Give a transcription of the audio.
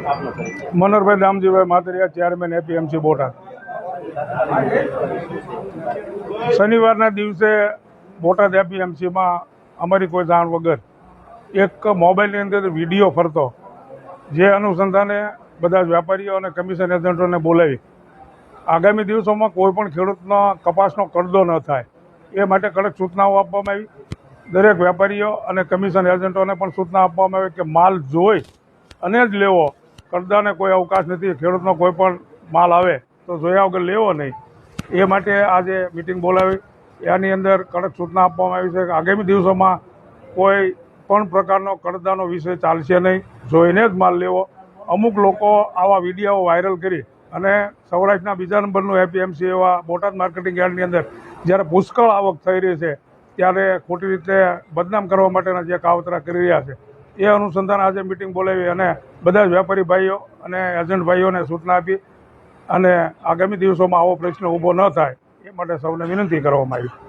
Manoharbhai Damjibhai Matariya, chairman APMC Botad. શનિવારના દિવસે બોટાદ એપીએમસીમાં અમારી કોઈ જાણ વગર એક મોબાઈલની અંદર વિડીયો ફરતો, જે અનુસંધાને બધા જ વેપારીઓ અને કમિશન એજન્ટોને બોલાવી આગામી દિવસોમાં કોઈ પણ ખેડૂતનો કપાસનો કરદો ન થાય એ માટે કડક સૂચનાઓ આપવામાં આવી। દરેક વેપારીઓ અને કમિશન એજન્ટોને પણ સૂચના આપવામાં આવી કે માલ જોઈ અને જ લેવો, કરદાને કોઈ અવકાશ નથી। ખેડૂતનો કોઈ પણ માલ આવે તો જોયા વગર લેવો નહીં। એ માટે આજે મિટિંગ બોલાવી, એની અંદર કડક સૂચના આપવામાં આવી છે કે આગામી દિવસોમાં કોઈ પણ પ્રકારનો કરદાનો વિષય ચાલશે નહીં, જોઈને જ માલ લેવો। અમુક લોકો આવા વિડીયો વાયરલ કરી અને સૌરાષ્ટ્રના બીજા નંબરનું એપીએમસી એવા બોટાદ માર્કેટિંગ યાર્ડની અંદર જ્યારે પુષ્કળ આવક થઈ રહી છે ત્યારે ખોટી રીતે બદનામ કરવા માટેના જે કાવતરા કરી રહ્યા છે, એ અનુસંધાન આજે મિટિંગ બોલાવી અને બધા જ વેપારી ભાઈઓ અને એજન્ટ ભાઈઓને સૂચના આપી અને આગામી દિવસોમાં આવો પ્રશ્ન ઊભો ન થાય એ માટે સૌને વિનંતી કરવામાં આવી।